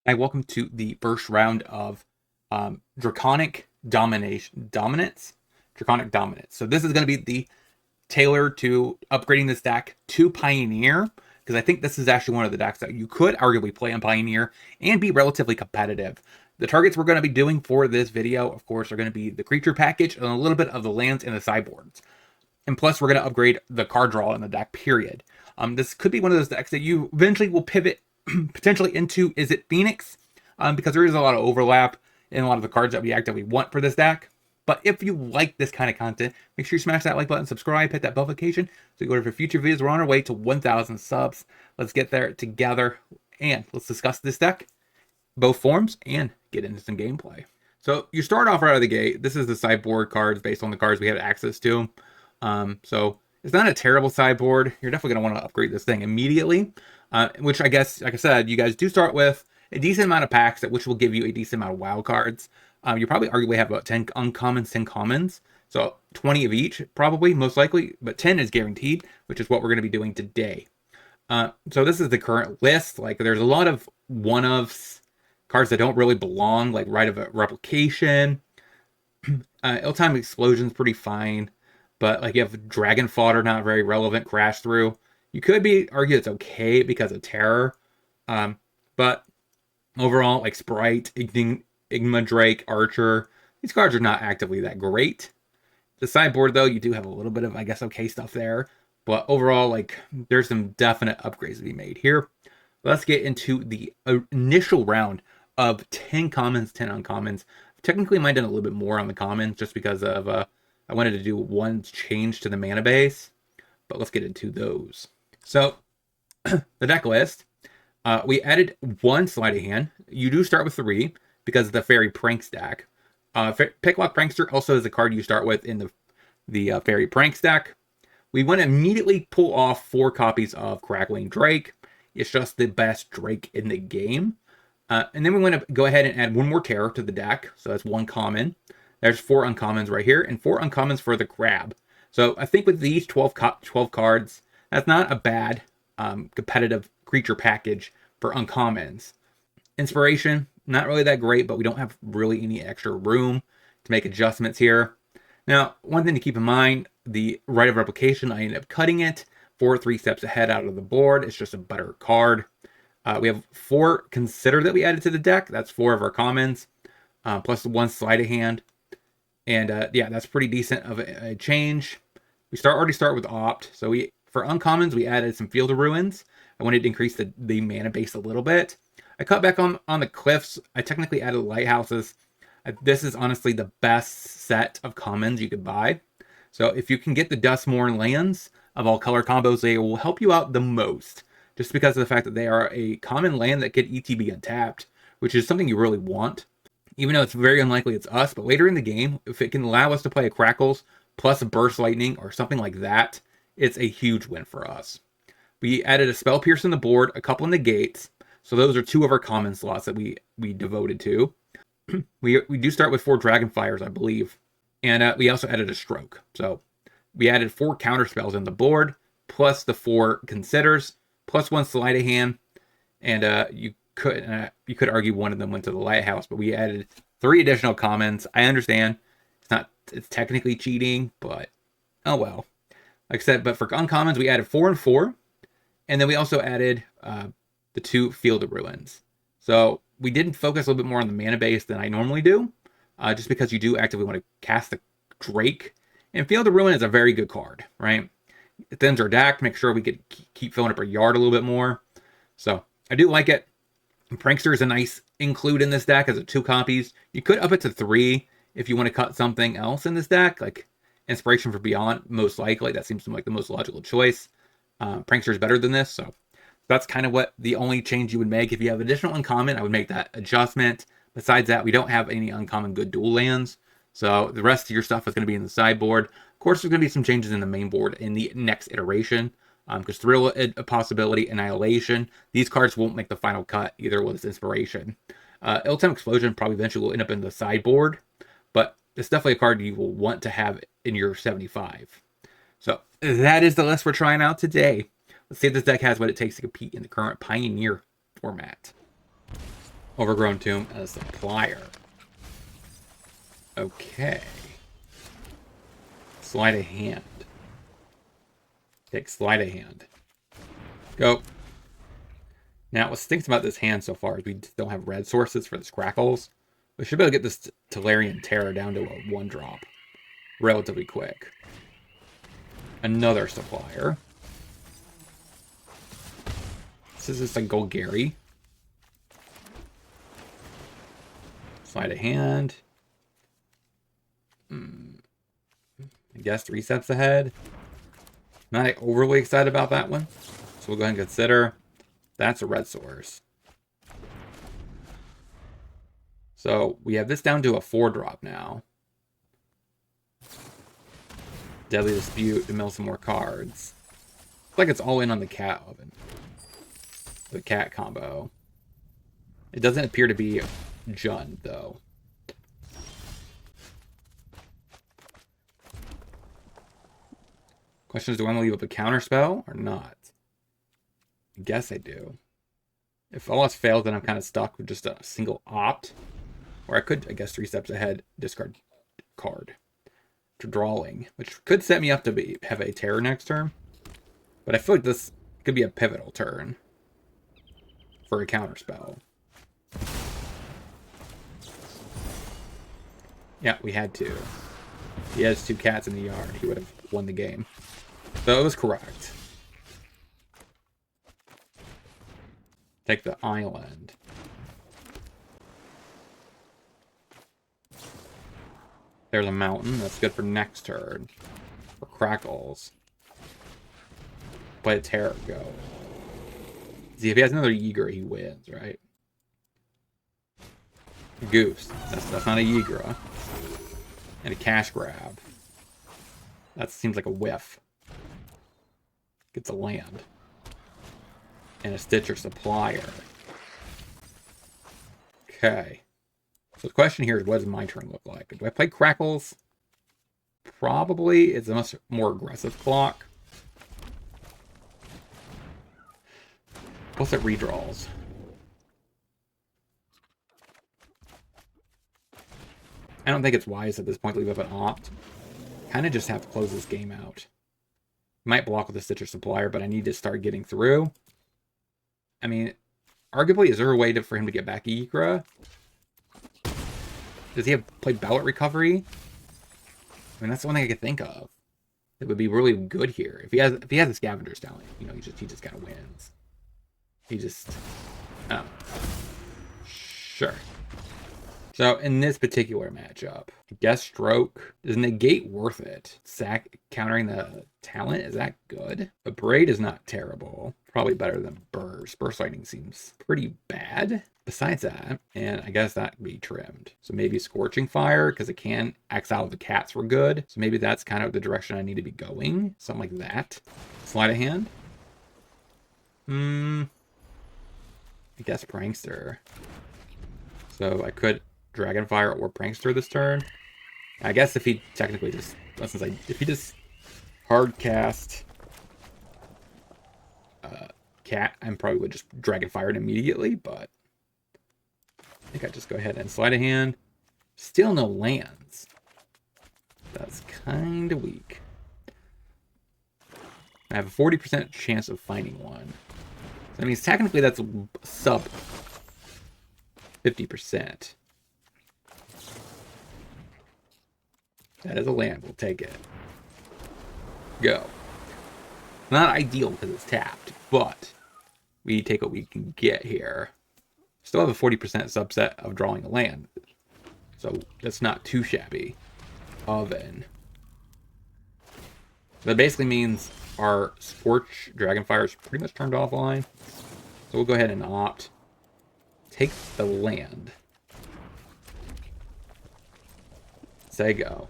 Hi, welcome to the first round of Draconic Dominance. Draconic Dominance. So this is going to be the tailor to upgrading this deck to Pioneer, because I think this is actually one of the decks that you could arguably play on Pioneer and be relatively competitive. The targets we're going to be doing for this video, of course, are going to be the creature package and a little bit of the lands and the sideboards. And plus, we're going to upgrade the card draw in the deck, period. This could be one of those decks that you eventually will pivot potentially into, is it Phoenix? Because there is a lot of overlap in a lot of the cards that we actively want for this deck. But if you like this kind of content, make sure you smash that like button, subscribe, hit that bell notification so you go for future videos. We're on our way to 1,000 subs. Let's get there together and let's discuss this deck, both forms, and get into some gameplay. So you start off right out of the gate. This is the sideboard cards based on the cards we have access to. So it's not a terrible sideboard. You're definitely going to want to upgrade this thing immediately, which I guess, like I said, you guys do start with a decent amount of packs, which will give you a decent amount of wild cards. You probably arguably have about 10 uncommons, 10 commons. So 20 of each, probably, most likely, but 10 is guaranteed, which is what we're going to be doing today. So this is the current list. Like, there's a lot of one-ofs, cards that don't really belong, like Rite of Replication. Ill-Timed Explosion's pretty fine, but like you have Dragon Fodder, not very relevant, Crash Through. You could argue it's okay because of Terror, but overall, like Sprite, Igma Drake, Archer, these cards are not actively that great. The sideboard, though, you do have a little bit of, I guess, okay stuff there. But overall, like, there's some definite upgrades to be made here. Let's get into the initial round of 10 commons, 10 uncommons. Technically, I might have done a little bit more on the commons just because of, I wanted to do one change to the mana base. But let's get into those. So, the deck list. We added one sleight of hand. You do start with 3 because of the Fairy Pranks deck. Picklock Prankster also is a card you start with in the Fairy Pranks deck. We want to immediately pull off 4 copies of Crackling Drake. It's just the best Drake in the game. And then we want to go ahead and add one more terror to the deck. So that's 1 common. There's 4 uncommons right here and 4 uncommons for the crab. So I think with these 12 cards, that's not a bad competitive creature package for uncommons. Inspiration, not really that great, but we don't have really any extra room to make adjustments here. Now, one thing to keep in mind, the Rite of Replication, I ended up cutting it 3 steps ahead out of the board. It's just a better card. We have 4 Consider that we added to the deck. That's 4 of our commons, plus 1 Sleight of Hand. And yeah, that's pretty decent of a change. We already start with Opt. So for uncommons, we added some Field of Ruins. I wanted to increase the mana base a little bit. I cut back on the Cliffs. I technically added Lighthouses. This is honestly the best set of commons you could buy. So if you can get the Duskmourn lands of all color combos, they will help you out the most. Just because of the fact that they are a common land that get ETB untapped, which is something you really want. Even though it's very unlikely it's us, but later in the game, if it can allow us to play a Crackles plus a Burst Lightning or something like that, it's a huge win for us. We added a Spell Pierce on the board, a couple Negates. So those are 2 of our common slots that we devoted to. we do start with 4 Dragonfires, I believe. And we also added a Stroke. So we added 4 counter spells on the board, plus the 4 Considers, plus 1 Sleight of Hand. And you could argue one of them went to the Lighthouse, but we added 3 additional commons. I understand it's technically cheating, but oh well. Like I said, but for uncommons, we added 4 and 4. And then we also added the 2 Field of Ruins. So we didn't focus a little bit more on the mana base than I normally do, just because you do actively want to cast the Drake. And Field of Ruin is a very good card, right? It thins our deck, make sure we could keep filling up our yard a little bit more. So I do like it. Prankster is a nice include in this deck as a 2 copies. You could up it to 3 if you want to cut something else in this deck, like Inspiration for Beyond, most likely. That seems to be like the most logical choice. Prankster is better than this, so that's kind of what the only change you would make. If you have additional uncommon, I would make that adjustment. Besides that, we don't have any uncommon good dual lands, so the rest of your stuff is going to be in the sideboard. Of course, there's going to be some changes in the main board in the next iteration, because Thrill, a possibility, Annihilation, these cards won't make the final cut, either with Inspiration. Ill-Timed Explosion probably eventually will end up in the sideboard, but it's definitely a card you will want to have in your 75. So that is the list we're trying out today. Let's see if this deck has what it takes to compete in the current Pioneer format. Overgrown Tomb as a supplier. Okay. Sleight of hand. Take sleight of hand. Go. Now, what stinks about this hand so far is we don't have red sources for the Crackles. We should be able to get this Tolarian Terror down to a 1-drop relatively quick. Another supplier. This is just a Golgari. Sleight of hand. I guess 3 steps ahead. Not overly excited about that one. So we'll go ahead and consider. That's a red source. So we have this down to a 4-drop now. Deadly Dispute to mill some more cards. Looks like it's all in on the cat oven. The cat combo. It doesn't appear to be Jund, though. Question is, do I want to leave up a counter spell or not? I guess I do. If all else fails, then I'm kind of stuck with just a single opt. Or I could, I guess, 3 steps ahead, discard card. To drawing, which could set me up to have a terror next turn. But I feel like this could be a pivotal turn for a counter spell. Yeah, we had to. If he has 2 cats in the yard, he would have won the game. So it was correct. Take the island. There's a mountain. That's good for next turn. For Crackles. Play a Terror, go. See, if he has another Yeager, he wins, right? Goose. That's not a Yeager. And a cash grab. That seems like a whiff. Gets a land. And a Stitcher supplier. Okay. So the question here is, what does my turn look like? Do I play Crackles? Probably. It's a much more aggressive clock. What's it redraws? I don't think it's wise at this point to leave up an opt. Kind of just have to close this game out. Might block with a Stitcher supplier, but I need to start getting through. I mean, arguably, is there a way for him to get back Ikra? Does he have play Ballot Recovery? I mean, that's the one thing I could think of. It would be really good here. If he has a Scavenger's Talent, you know, he just kind of wins. He just, oh, sure. So in this particular matchup, I guess Stroke, is Negate worth it? Sack countering the talent, is that good? The Braid is not terrible. Probably better than Burst. Burst Lightning seems pretty bad. Besides that, and I guess that can be trimmed. So maybe Scorching Fire, because it can exile the cats for good. So maybe that's kind of the direction I need to be going. Something like that. Sleight of hand. I guess Prankster. So I could Dragonfire or Prankster this turn. I guess if he technically just, if he just hard cast Cat, I probably would just Dragonfire it immediately, but I think I'd just go ahead and Sleight of hand. Still no lands. That's kind of weak. I have a 40% chance of finding one. So that means technically that's sub 50%. That is a land. We'll take it. Go. Not ideal because it's tapped, but we take what we can get here. Still have a 40% subset of drawing a land. So that's not too shabby. Oven. That basically means our Scorch Dragonfire is pretty much turned offline. So we'll go ahead and opt. Take the land. Say go.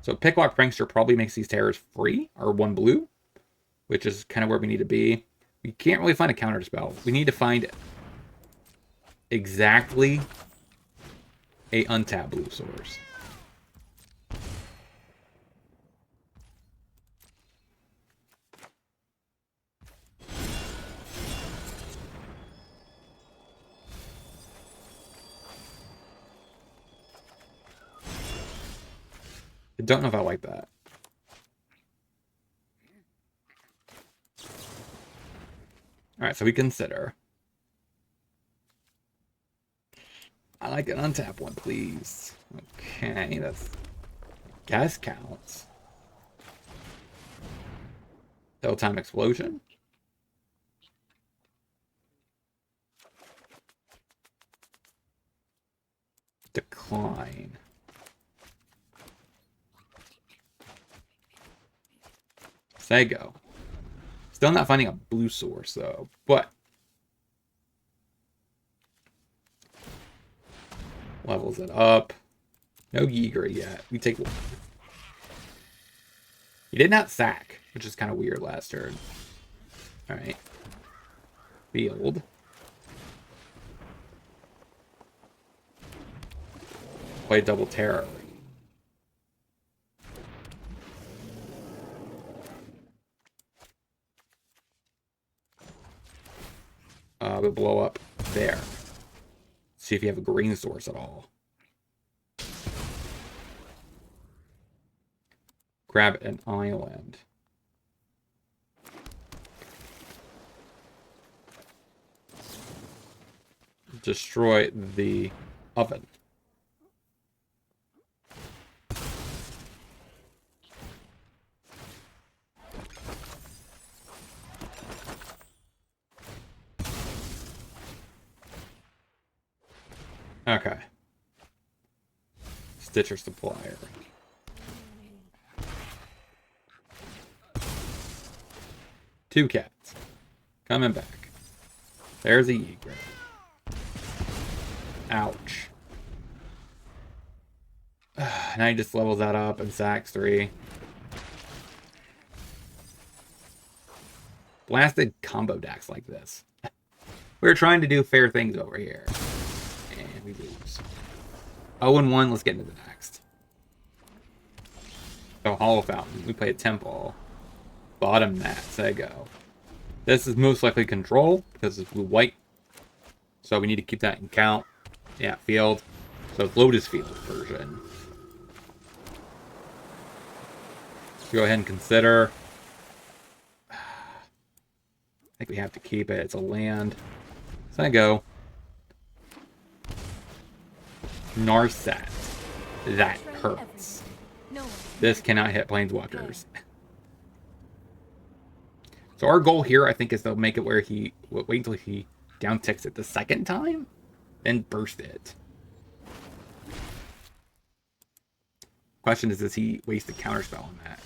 So Picklock Prankster probably makes these terrors free, or 1 blue, which is kind of where we need to be. We can't really find a counter spell. We need to find exactly a untapped blue source. I don't know if I like that. Alright, so we consider. I like an untap one, please. Okay, that's... Gas counts. Time explosion. Decline. Sego. Still not finding a blue source though, but levels it up. No Yeager yet. We take one. He did not sack, which is kind of weird last turn. Alright. Field. Play double terror. We'll blow up there. See if you have a green source at all. Grab an island. Destroy the oven. Okay. Stitcher supplier. Two cats. Coming back. There's a Yeager. Ouch. Now he just levels that up and sacks 3. Blasted combo decks like this. We're trying to do fair things over here. And we lose. 0-1, let's get into the next. So Hollow Fountain. We play a Temple. Bottom that, Sego. This is most likely control because it's blue-white. So we need to keep that in count. Yeah, field. So it's Lotus Field version. Go ahead and consider. I think we have to keep it. It's a land. Sego. Narset. That hurts. This cannot hit Planeswalkers. So our goal here, I think, is to make it where he... Wait until he down-ticks it the second time, then burst it. Question is, does he waste a counterspell on that?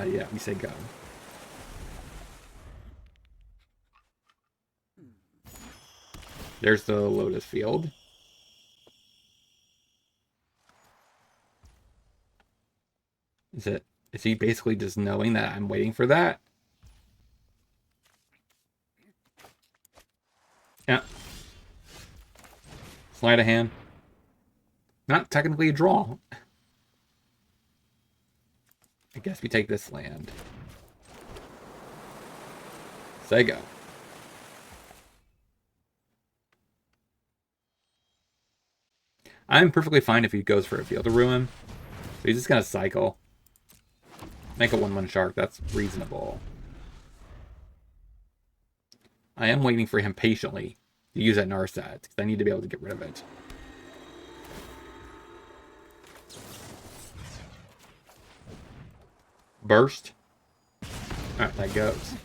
Yeah, we say go. There's the Lotus Field. Is he basically just knowing that I'm waiting for that? Yeah. Sleight of hand. Not technically a draw. I guess we take this land. Sego. I'm perfectly fine if he goes for a Field of Ruin. But he's just gonna cycle. Make a 1/1 shark, that's reasonable. I am waiting for him patiently to use that Narset, because I need to be able to get rid of it. Burst. Alright, that goes.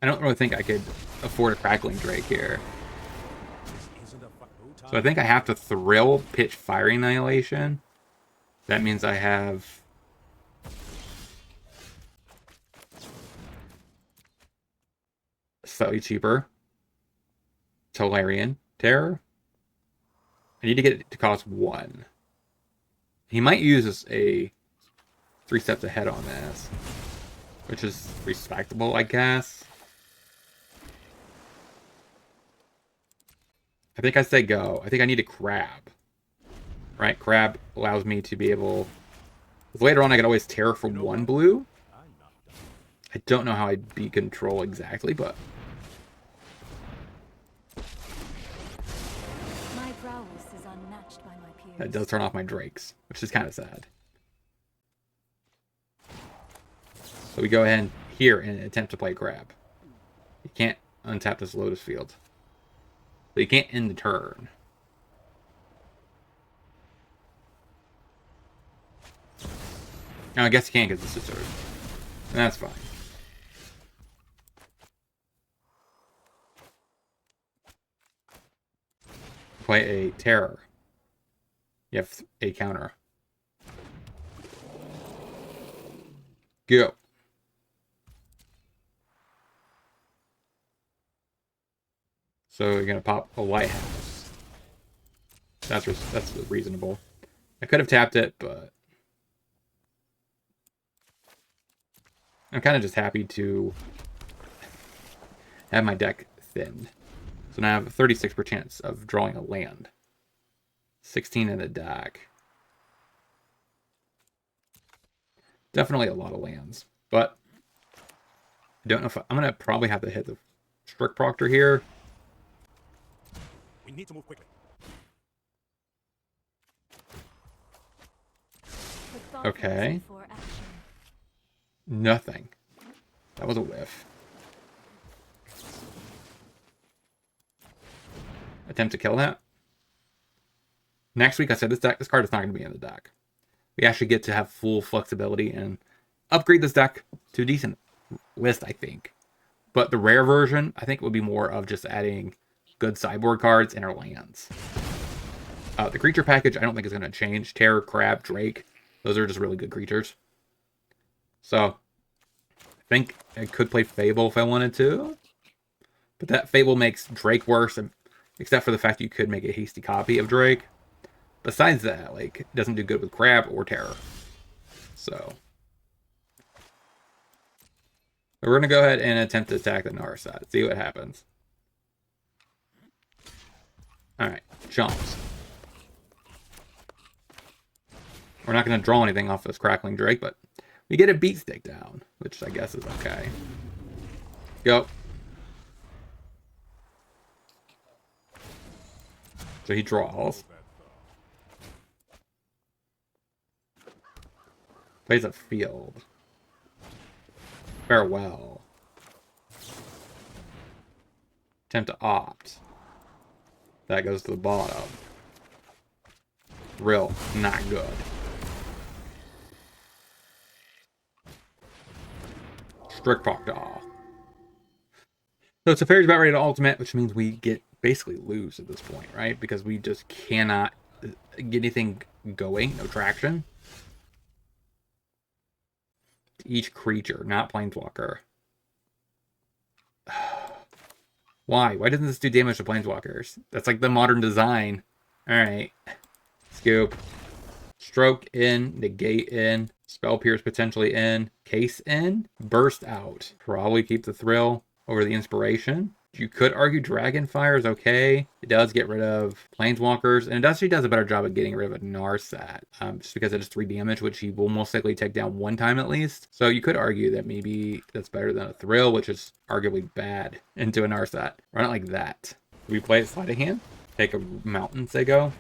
I don't really think I could afford a Crackling Drake here. So I think I have to Thrill, pitch Fire Annihilation. That means I have... slightly cheaper. Tolarian Terror. I need to get it to cost 1. He might use a 3 steps ahead on this, which is respectable, I guess. I think I say go. I think I need a Crab. Right? Crab allows me to be able... Later on, I can always Terror for 1 blue. I don't know how I'd be control exactly, but... That does turn off my Drakes, which is kind of sad. So we go ahead here and attempt to play grab. You can't untap this Lotus Field. But you can't end the turn. No, I guess you can't because this is turn. And that's fine. Play a terror. You have a counter. Go. So you're gonna pop a lighthouse. That's reasonable. I could have tapped it, but I'm kind of just happy to have my deck thinned. So now I have a 36% chance of drawing a land. 16 in the deck. Definitely a lot of lands, but I don't know if I'm gonna probably have to hit the Strict Proctor here. We need to move quickly. Okay. Nothing. That was a whiff. Attempt to kill that. Next week, I said this card is not going to be in the deck. We actually get to have full flexibility and upgrade this deck to a decent list, I think. But the rare version, I think, would be more of just adding good sideboard cards and our lands. The creature package, I don't think is going to change. Terror, Crab, Drake, those are just really good creatures. So, I think I could play Fable if I wanted to. But that Fable makes Drake worse, except for the fact you could make a hasty copy of Drake. Besides that, like, it doesn't do good with Crab or Terror. So, we're going to go ahead and attempt to attack the Narset. See what happens. Alright, jumps. We're not going to draw anything off this Crackling Drake, but we get a beat stick down, which I guess is okay. Go. So he draws. Plays a field. Farewell. Attempt to opt. That goes to the bottom. Real not good. Strict Proctor. So it's a Fairies about ready to ultimate, which means we get basically lose at this point, right? Because we just cannot get anything going, no traction. Each creature, not Planeswalker. Why? Why doesn't this do damage to Planeswalkers? That's like the modern design. Alright. Scoop. Stroke in. Negate in. Spell Pierce potentially in. Case in. Burst out. Probably keep the Thrill over the Inspiration. You could argue Dragonfire is okay. It does get rid of Planeswalkers, and it actually does a better job of getting rid of a Narset, just because it is 3 damage, which he will most likely take down 1 time at least. So you could argue that maybe that's better than a Thrill, which is arguably bad, into a Narset. Run it like that. We play a Sleight of Hand. Take a Mountain, say go.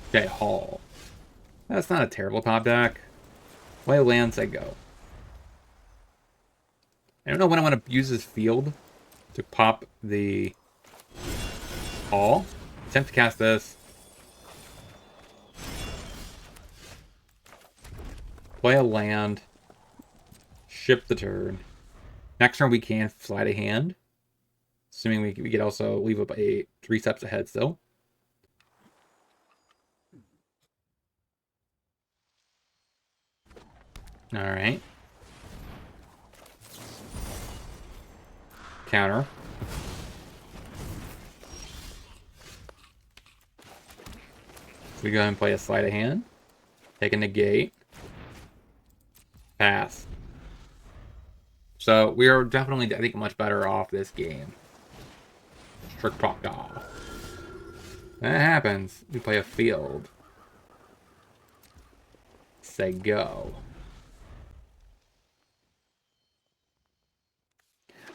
Okay, Hall. That's not a terrible top deck. Play a land, say go. I don't know when I want to use this field to pop the Hall. Attempt to cast this. Play a land. Ship the turn. Next turn we can Sleight of Hand. Assuming we could also leave up a 3 steps ahead still. Alright. Counter. So we go ahead and play a Sleight of Hand. Take a Negate. Pass. So we are definitely, I think, much better off this game. Strict Proctor. That happens. We play a field. Say go.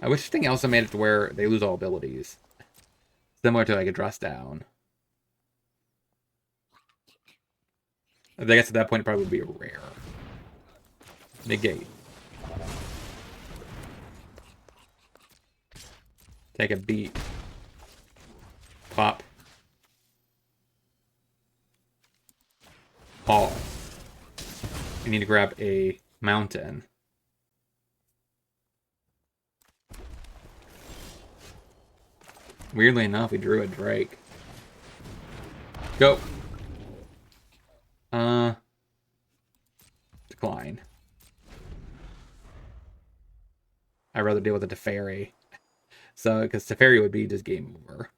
I wish something else made it to where they lose all abilities. Similar to like a Dress Down. I guess at that point it probably would be a rare. Negate. Take a beat. Pop. Ball. We need to grab a mountain. Weirdly enough, we drew a Drake. Go. Decline. I'd rather deal with a Teferi. So, because Teferi would be just game over.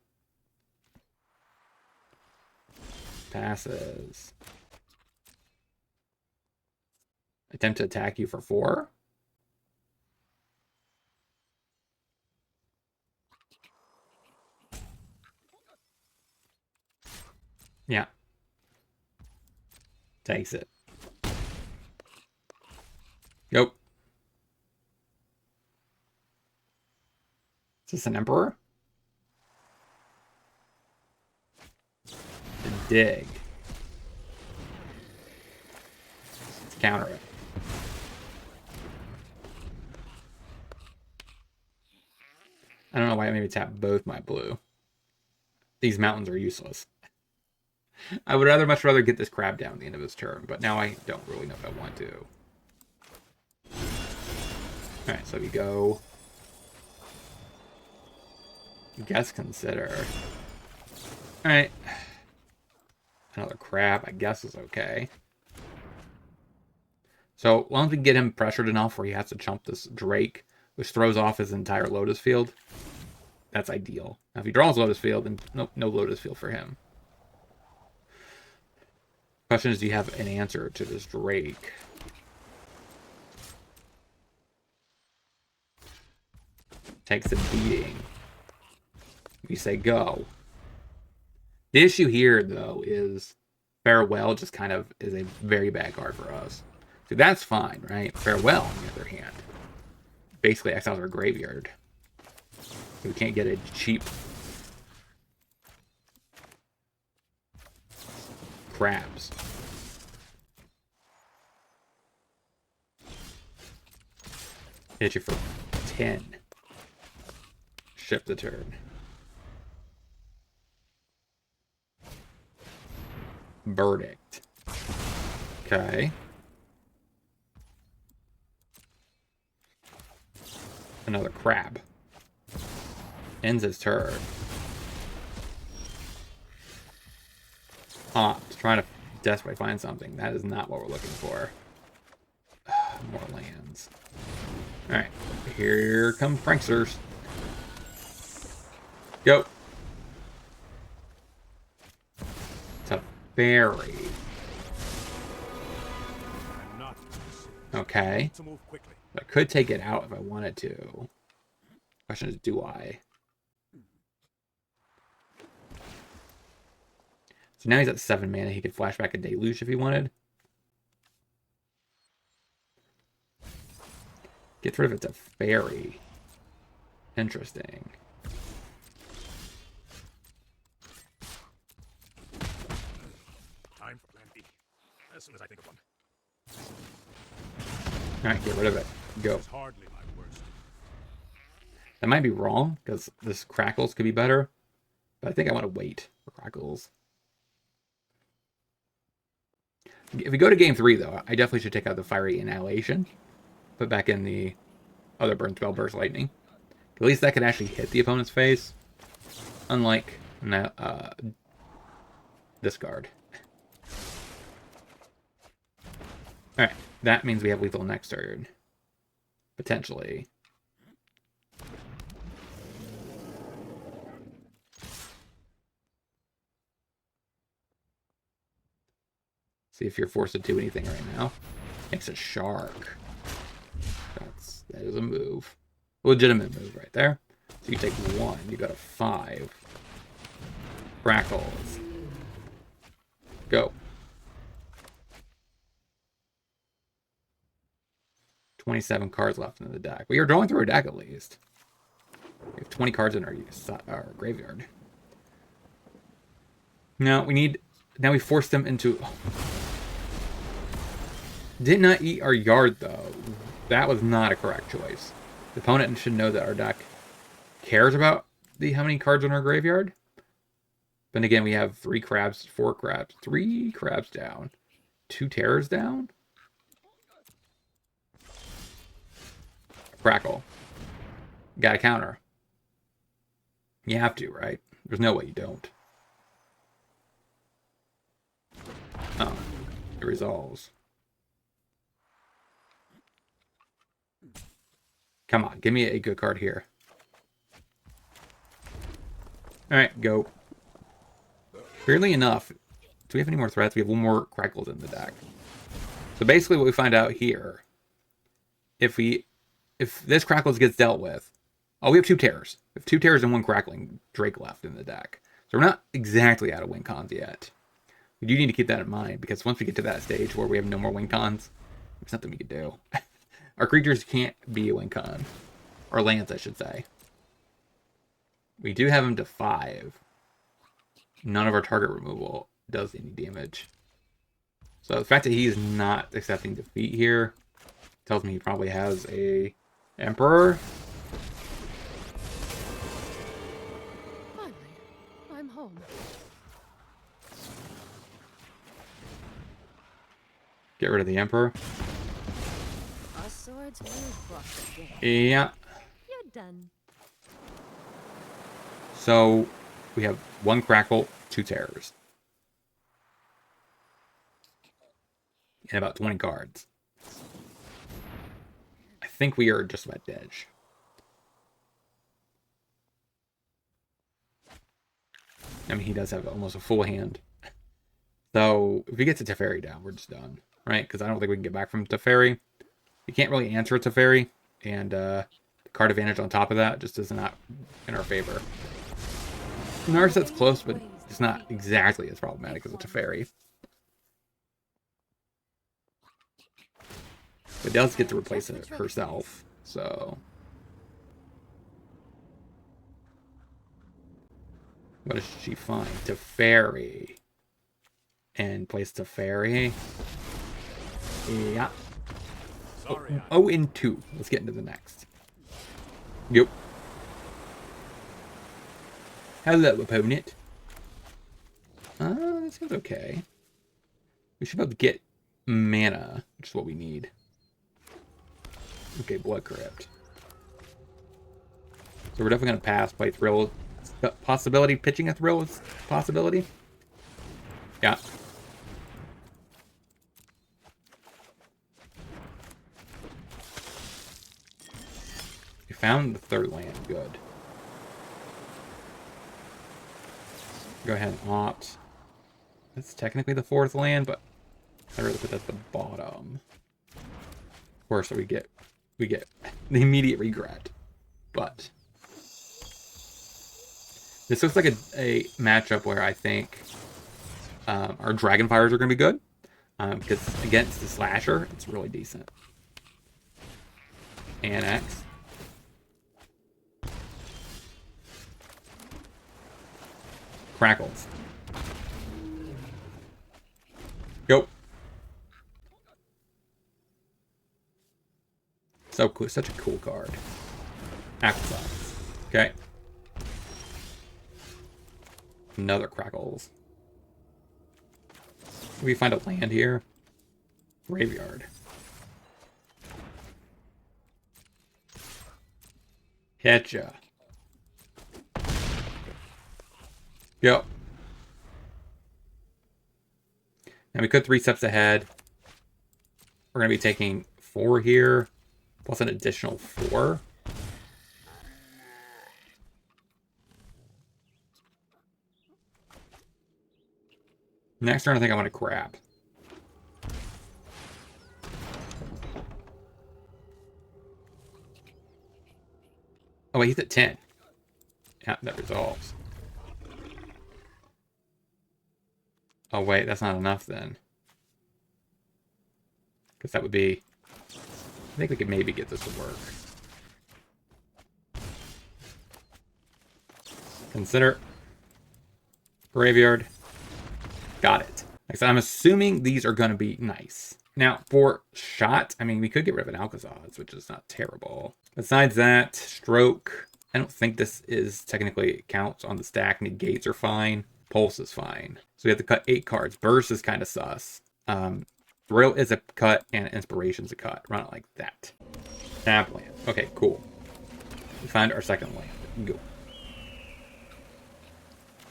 Passes. Attempt to attack you for 4. Yeah. Takes it. Nope. Is this an Emperor? The dig. Let's counter it. I don't know why I maybe tap both my blue. These mountains are useless. I would much rather get this crab down at the end of his turn, but now I don't really know if I want to. Alright, so we go... Guess consider. Alright. Another crab, I guess, is okay. So, as long as we can get him pressured enough where he has to chump this Drake, which throws off his entire Lotus Field, that's ideal. Now, if he draws Lotus Field, then no Lotus Field for him. Question is, do you have an answer to this Drake? Takes a beating. You say go. The issue here, though, is Farewell just kind of is a very bad card for us. So that's fine, right? Farewell, on the other hand, basically exiles our graveyard. So we can't get a cheap crabs. Hit you for 10. Ship the turn. Verdict. Okay. Another crab. Ends his turn. Trying to desperately find something. That is not what we're looking for. More lands. Alright. Here come Pranksters. Go. Teferi. Okay. I could take it out if I wanted to. Question is, do I? So now he's at 7 mana. He could flash back a Deluge if he wanted. Gets rid of it to Fairy. Interesting. Time for plan B. As soon as I think of one. Alright, get rid of it. Go. It's hardly my worst. That might be wrong, because this Crackles could be better. But I think I want to wait for Crackles. If we go to game 3, though, I definitely should take out the Fiery Annihilation. Put back in the other Burn Spell, Burst Lightning. At least that can actually hit the opponent's face. Unlike discard. Alright, that means we have lethal next turn. Potentially. See if you're forced to do anything right now. Makes a shark. That is a move. Legitimate move right there. So you take 1, you go to 5. Crackles. Go. 27 cards left in the deck. We are drawing through a deck at least. We have 20 cards in our graveyard. Now we need. Now we force them into. Did not eat our yard, though. That was not a correct choice. The opponent should know that our deck cares about how many cards in our graveyard. But again, we have 3 crabs, 4 crabs, 3 crabs down, 2 terrors down. Crackle. Got a counter. You have to, right? There's no way you don't. Oh, it resolves. Come on, give me a good card here. Alright, go. Weirdly enough, do we have any more threats? We have 1 more Crackles in the deck. So basically what we find out here, if this Crackles gets dealt with, oh, we have 2 Terrors. We have 2 Terrors and 1 Crackling Drake left in the deck. So we're not exactly out of win cons yet. We do need to keep that in mind, because once we get to that stage where we have no more win cons, there's nothing we can do. Our creatures can't be a win con. Or lands, I should say. We do have him to 5. None of our target removal does any damage. So the fact that he is not accepting defeat here tells me he probably has a Emperor. Finally, I'm home. Get rid of the Emperor. Our swords will cross again. Yeah. You're done. So we have 1 Crackle, 2 Terrors. And about 20 cards. I think we are just about dead. I mean, he does have almost a full hand. So if he gets a Teferi down, we're just done. Right? Because I don't think we can get back from Teferi. You can't really answer a Teferi. And the card advantage on top of that just is not in our favor. Narset's close, but it's not exactly as problematic as a Teferi. But does get to replace it herself, so... What does she find? Teferi. And place Teferi. Yeah. Oh, and 2. Let's get into the next. Yep. Hello, opponent. That seems okay. We should be able to get mana, which is what we need. Okay, Blood Crypt. So we're definitely going to pass, play Thrill. Possibility, pitching a Thrill is a possibility. Yeah. We found the 3rd land, good. Go ahead and opt. That's technically the 4th land, but I'd rather put that at the bottom. Of course, so we get the immediate regret. But this looks like a matchup where I think our Dragonfires are going to be good. Because against the Slasher, it's really decent. Annex. Crackles. Go. So cool. Such a cool card. Applesauce. Okay. Another Crackles. We find a land here. Graveyard. Getcha. Yep. Now we could 3 steps ahead. We're going to be taking 4 here, plus an additional 4. Next turn, I think I want to grab. Oh, wait, he's at 10. Yeah, that resolves. Oh, wait, that's not enough then. Because that would be... I think we could maybe get this to work. Consider. Graveyard. Got it. Like I said, I'm assuming these are going to be nice. Now, for shot, I mean, we could get rid of an Alcazaz, which is not terrible. Besides that, stroke. I don't think this is technically counts on the stack. Negates are fine. Pulse is fine. So we have to cut 8 cards. Burst is kind of sus. Thrill is a cut, and Inspiration's a cut. Run it like that. Tap land. Okay, cool. We found our second land. Go.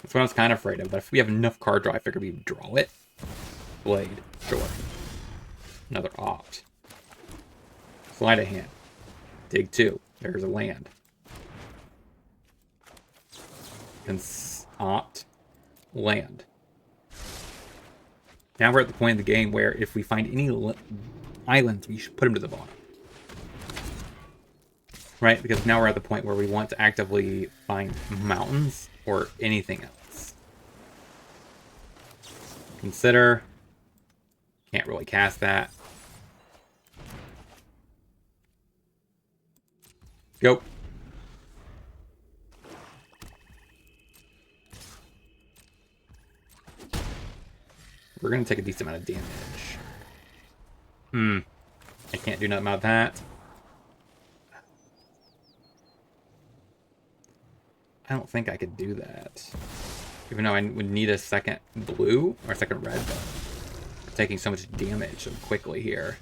That's what I was kind of afraid of. But if we have enough card draw, I figure we draw it. Blade. Sure. Another opt. Slide a hand. Dig 2. There's a land. Opt. Land. Now we're at the point of the game where if we find any islands, we should put them to the bottom. Right? Because now we're at the point where we want to actively find mountains or anything else. Consider. Can't really cast that. Go. We're going to take a decent amount of damage. I can't do nothing about that. I don't think I could do that. Even though I would need a second blue or a second red, but I'm taking so much damage so quickly here.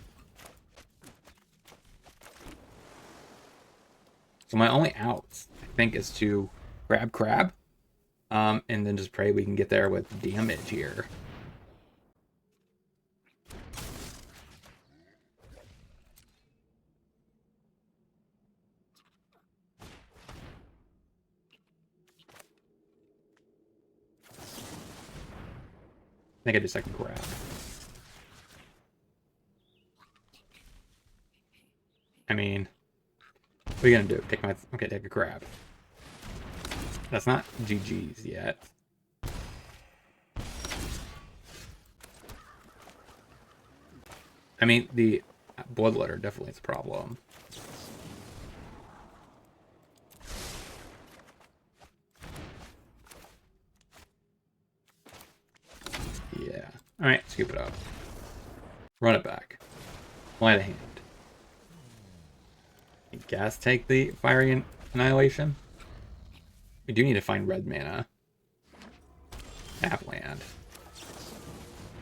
So my only outs, I think, is to grab crab. And then just pray we can get there with damage here. I think I do second grab. I mean, what are you gonna do? Take my take a grab. That's not GG's yet. I mean, the bloodletter definitely is a problem. Yeah. Alright, scoop it up. Run it back. Light a hand. I guess take the Fiery Annihilation. We do need to find red mana. Tap land.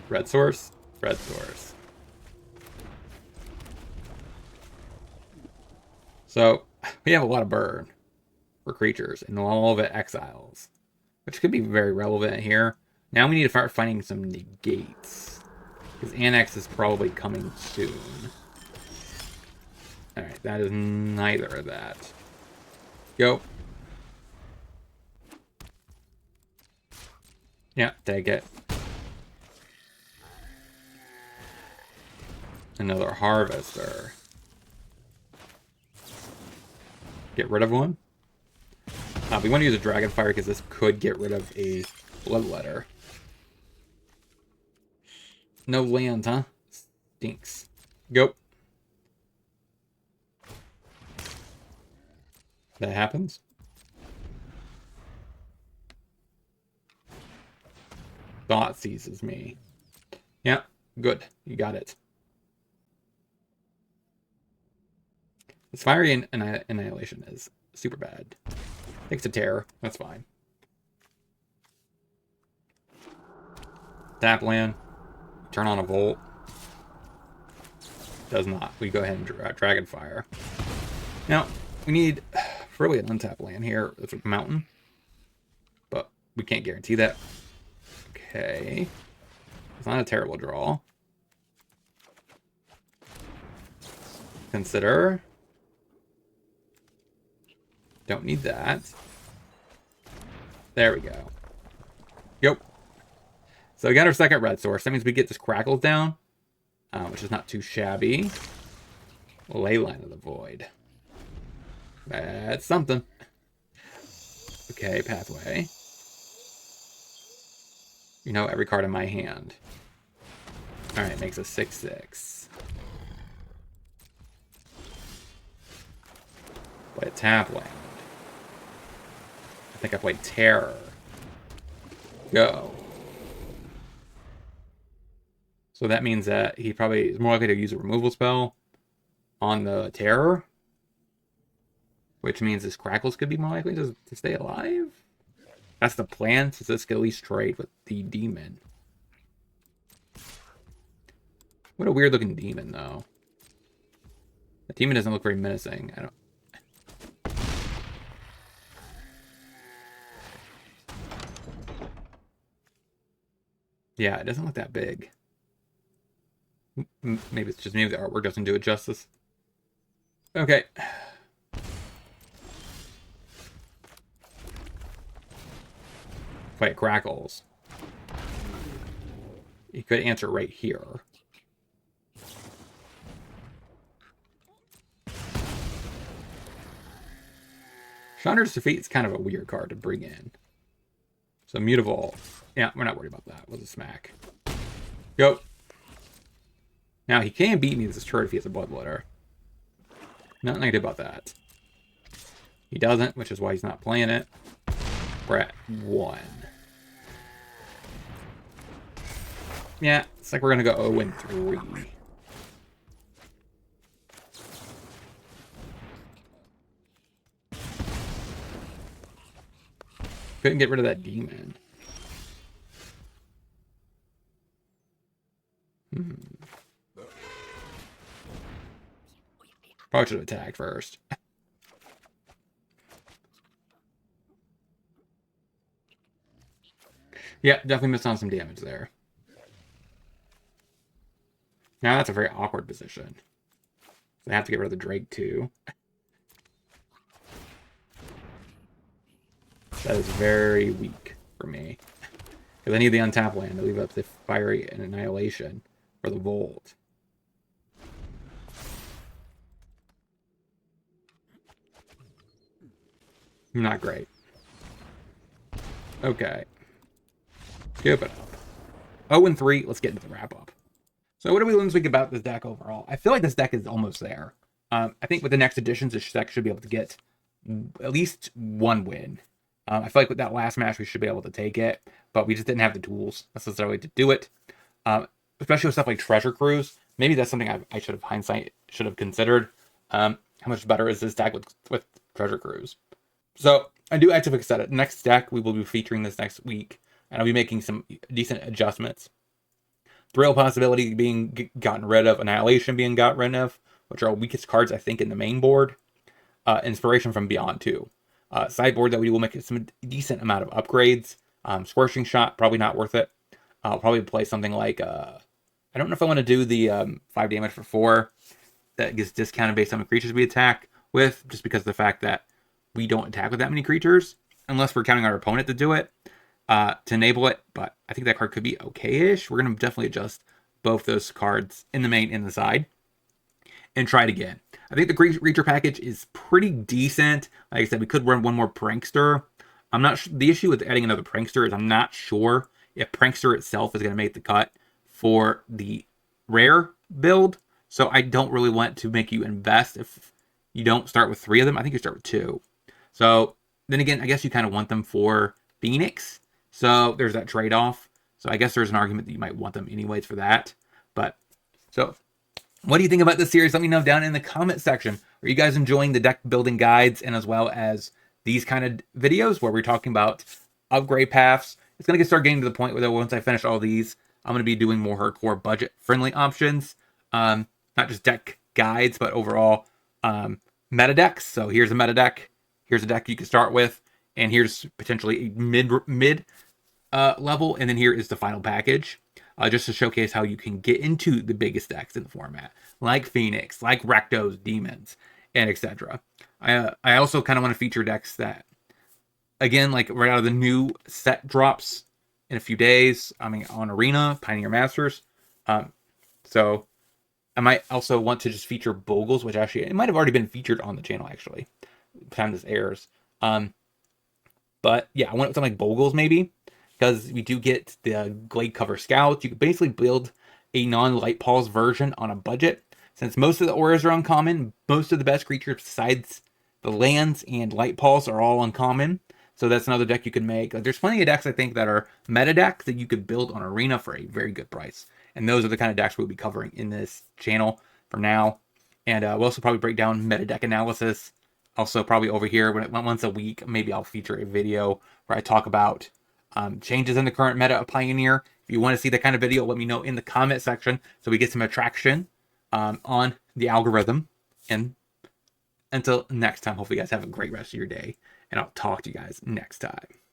Red source. Red source. So, we have a lot of burn for creatures, and all of it exiles, which could be very relevant here. Now we need to start finding some negates, because Annex is probably coming soon. Alright, that is neither of that. Go. Yeah, take it. Another Harvester. Get rid of one. We want to use a Dragonfire because this could get rid of a Bloodletter. No lands, huh? Stinks. Go. That happens. Thought seizes me. Yeah, good. You got it. This Fiery Annihilation is super bad. Takes a terror. That's fine. Tap land. Turn on a Volt. Does not. We go ahead and Dragonfire. Now, we need really an untap land here. That's a mountain. But we can't guarantee that. Okay. It's not a terrible draw. Consider. Don't need that. There we go. Yep. So we got our second red source. That means we get this Crackles down, which is not too shabby. Leyline of the Void. That's something. Okay, pathway. You know every card in my hand. Alright, makes a 6/6. Play a tap land. I think I played Terror. Go. So that means that he probably is more likely to use a removal spell on the Terror, which means his Crackles could be more likely to stay alive. That's the plan, so this could at least trade with the Demon. What a weird looking Demon, though. The Demon doesn't look very menacing. I don't. Yeah, it doesn't look that big. Maybe it's just me. The artwork doesn't do it justice. Okay. Wait, Crackles. You could answer right here. Chandra's Defeat is kind of a weird card to bring in. So Mutable. Yeah, we're not worried about that. It was a smack. Go. Now, he can beat me with this turret if he has a Bloodletter. Nothing I can do about that. He doesn't, which is why he's not playing it. We're at 1. Yeah, it's like we're going to go 0-3. Couldn't get rid of that Demon. Probably should have attacked first. Yeah, definitely missed on some damage there. Now that's a very awkward position. So I have to get rid of the Drake too. That is very weak for me. Because I need the untap land to leave up the Fiery and Annihilation for the Volt. Not great. Okay. Scoop it up. 0-3, let's get into the wrap-up. So what do we learn this week about this deck overall? I feel like this deck is almost there. I think with the next additions, this deck should be able to get at least 1 win. I feel like with that last match, we should be able to take it, but we just didn't have the tools necessarily to do it. Especially with stuff like Treasure Cruise. Maybe that's something I should have considered. How much better is this deck with Treasure Cruise? So I do actually fix that. Next deck, we will be featuring this next week, and I'll be making some decent adjustments. Thrill Possibility being gotten rid of, Annihilation being got rid of, which are our weakest cards, I think, in the main board. Inspiration from Beyond, too. Sideboard that we will make some decent amount of upgrades. Scorching Shot, probably not worth it. I'll probably play something like, I don't know if I want to do the 5 damage for 4 that gets discounted based on the creatures we attack with, just because of the fact that we don't attack with that many creatures, unless we're counting our opponent to do it, to enable it. But I think that card could be okay-ish. We're going to definitely adjust both those cards in the main and the side and try it again. I think the creature package is pretty decent. Like I said, we could run one more Prankster. I'm not the issue with adding another Prankster is I'm not sure if Prankster itself is going to make the cut for the rare build. So I don't really want to make you invest if you don't start with 3 of them. I think you start with 2. So then again, I guess you kind of want them for Phoenix. So there's that trade-off. So I guess there's an argument that you might want them anyways for that. But so what do you think about this series? Let me know down in the comment section. Are you guys enjoying the deck building guides and as well as these kind of videos where we're talking about upgrade paths? It's going to start getting to the point where once I finish all these, I'm going to be doing more hardcore budget-friendly options. Not just deck guides, but overall meta decks. So here's a meta deck. Here's a deck you can start with. And here's potentially a mid level. And then here is the final package. Just to showcase how you can get into the biggest decks in the format. Like Phoenix, like Rakdos, Demons, and etc. I also kind of want to feature decks that, again, like right out of the new set drops in a few days. I mean, on Arena, Pioneer Masters. So I might also want to just feature Bogles, which actually, it might have already been featured on the channel, actually, by the time this airs. But yeah, I want something like Bogles, maybe, because we do get the Glade Cover Scouts. You can basically build a non-Light Pause version on a budget. Since most of the auras are uncommon, most of the best creatures besides the lands and Light Pulse are all uncommon. So that's another deck you can make. Like, there's plenty of decks, I think, that are meta decks that you could build on Arena for a very good price. And those are the kind of decks we'll be covering in this channel for now. And we'll also probably break down meta deck analysis. Also, probably over here, once a week, maybe I'll feature a video where I talk about changes in the current meta of Pioneer. If you want to see that kind of video, let me know in the comment section so we get some attraction on the algorithm. And until next time, hopefully you guys have a great rest of your day. And I'll talk to you guys next time.